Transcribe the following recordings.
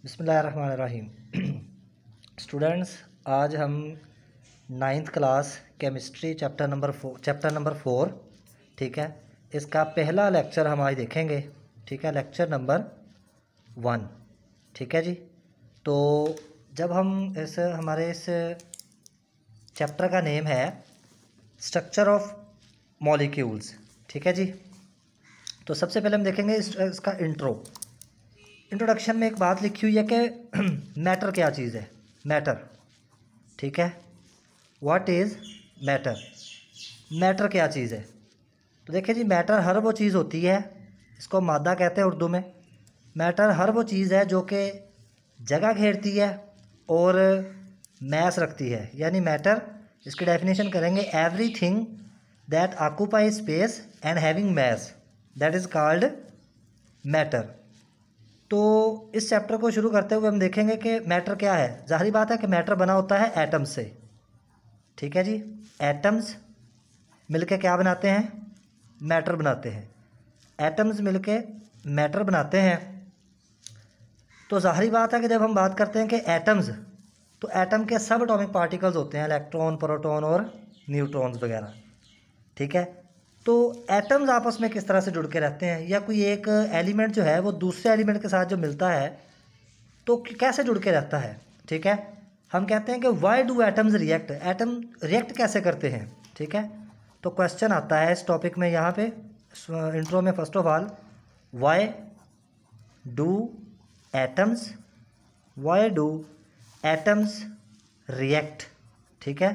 बिस्मिल्लाहिर्रहमानिर्रहीम। स्टूडेंट्स, आज हम 9th class chemistry chapter number 4 ठीक है, इसका पहला लेक्चर हम आज देखेंगे। ठीक है, लेक्चर नंबर 1। ठीक है जी। तो जब हम हमारे इस चैप्टर का नेम है स्ट्रक्चर ऑफ मॉलिक्यूल्स। ठीक है जी। तो सबसे पहले हम देखेंगे इसका इंट्रोडक्शन में एक बात लिखी हुई है कि मैटर क्या चीज़ है। मैटर, ठीक है, व्हाट इज़ मैटर। मैटर क्या चीज़ है? तो देखिए जी, मैटर हर वो चीज़ होती है, इसको मादा कहते हैं उर्दू में। मैटर हर वो चीज़ है जो कि जगह घेरती है और मैस रखती है। यानी मैटर, इसकी डेफिनेशन करेंगे, everything that occupy space and having mass, that is called matter. तो इस चैप्टर को शुरू करते हुए हम देखेंगे कि मैटर क्या है। ज़ाहिर बात है कि मैटर बना होता है एटम्स से। ठीक है जी। एटम्स मिलके क्या बनाते हैं? मैटर बनाते हैं। एटम्स मिलके मैटर बनाते हैं। तो ज़ाहिर बात है कि जब हम बात करते हैं कि एटम्स, तो एटम के सब एटॉमिक पार्टिकल्स होते हैं, इलेक्ट्रॉन, प्रोटॉन और न्यूट्रॉन्स वगैरह। ठीक है। तो एटम्स आपस में किस तरह से जुड़ के रहते हैं, या कोई एक एलिमेंट जो है वो दूसरे एलिमेंट के साथ जो मिलता है तो कैसे जुड़ के रहता है। ठीक है। हम कहते हैं कि why do atoms react. Atom react कैसे करते हैं। ठीक है। तो क्वेश्चन आता है इस टॉपिक में, यहाँ पे इंट्रो में, first of all, Y do atoms react. ठीक है,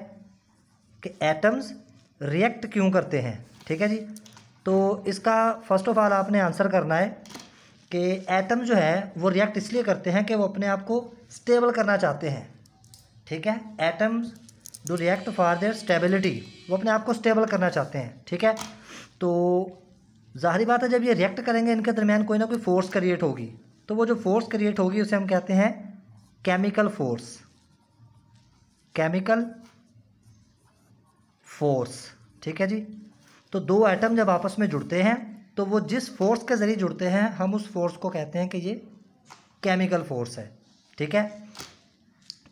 कि एटम्स रिएक्ट क्यों करते हैं। ठीक है जी। तो इसका फर्स्ट ऑफ ऑल आपने आंसर करना है कि एटम जो है वो रिएक्ट इसलिए करते हैं कि वो अपने आप को स्टेबल करना चाहते हैं। ठीक है। Atoms do react for their stability, वो अपने आप को स्टेबल करना चाहते हैं। ठीक है। तो ज़ाहिर बात है, जब ये रिएक्ट करेंगे इनके दरमियान कोई ना कोई फोर्स क्रिएट होगी। तो वो जो फोर्स क्रिएट होगी उसे हम कहते हैं केमिकल फोर्स। Chemical force. ठीक है जी। तो दो एटम जब आपस में जुड़ते हैं तो वो जिस फोर्स के ज़रिए जुड़ते हैं हम उस फोर्स को कहते हैं कि ये केमिकल फोर्स है। ठीक है।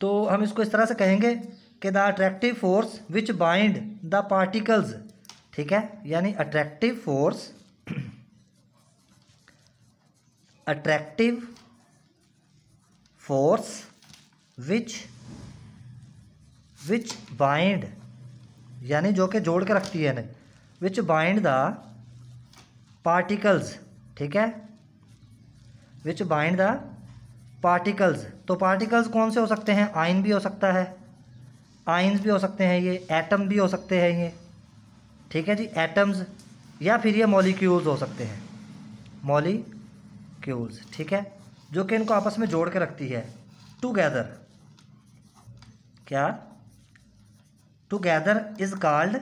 तो हम इसको इस तरह से कहेंगे कि the attractive force which bind the particles. ठीक है, यानी अट्रैक्टिव फोर्स विच बाइंड, यानी जो कि जोड़ के रखती है ना, विच बाइंड द पार्टिकल्स। ठीक है, विच बाइंड द पार्टिकल्स। तो पार्टिकल्स कौन से हो सकते हैं? आयन भी हो सकता है, आयन्स भी हो सकते हैं, ये एटम भी हो सकते हैं ये। ठीक है जी, एटम्स, या फिर ये मॉलिक्यूल्स हो सकते हैं, मॉलिक्यूल्स। ठीक है, जो कि इनको आपस में जोड़ के रखती है टुगेदर। क्या? Together is called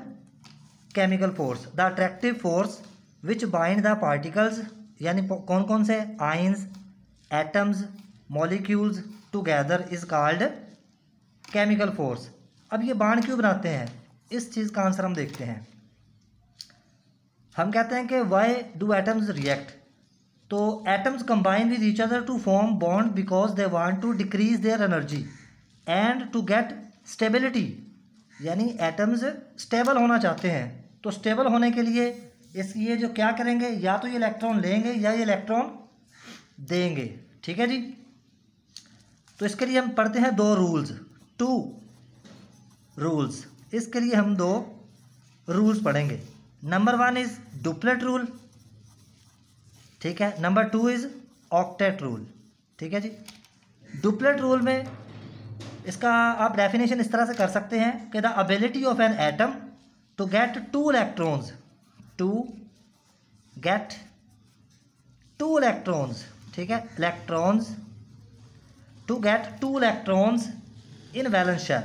chemical force. The attractive force which bind the particles, यानी कौन कौन से? Ions, atoms, molecules together is called chemical force. अब ये बांड क्यों बनाते हैं, इस चीज़ का आंसर हम देखते हैं। हम कहते हैं कि वाई डू एटम्स रिएक्ट। तो atoms combine with each other to form bond because they want to decrease their energy and to get stability. यानी एटम्स स्टेबल होना चाहते हैं, तो स्टेबल होने के लिए ये जो क्या करेंगे, या तो ये इलेक्ट्रॉन लेंगे या ये इलेक्ट्रॉन देंगे। ठीक है जी। तो इसके लिए हम पढ़ते हैं दो रूल्स, 2 रूल्स। इसके लिए हम 2 रूल्स पढ़ेंगे। Number 1 is duplet rule. ठीक है। Number 2 is octet rule. ठीक है जी। डुप्लेट रूल में इसका आप डेफिनेशन इस तरह से कर सकते हैं कि the ability of an atom to get 2 electrons, ठीक है, electrons, to get 2 electrons in valence shell.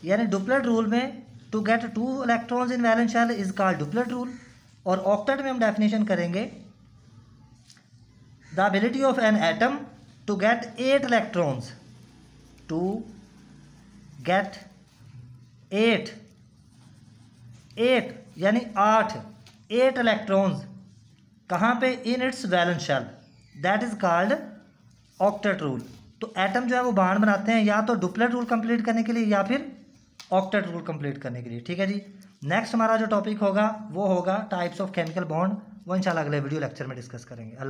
यानी डुप्लेट रूल में to get 2 electrons in valence shell is called duplet rule. और ऑक्टेट में हम डेफिनेशन करेंगे the ability of an atom to get 8 electrons, to get 8 यानी 8 electrons, कहाँ पे? In its valence shell, that is called octet rule. तो atom जो है वो बॉन्ड बनाते हैं या तो डुप्लेट रूल कंप्लीट करने के लिए या फिर ऑक्टेट रूल कंप्लीट करने के लिए। ठीक है जी। नेक्स्ट हमारा जो टॉपिक होगा वो होगा टाइप्स ऑफ केमिकल बॉन्ड, वो इंशाल्लाह अगले वीडियो लेक्चर में डिस्कस करेंगे। अल्लाह।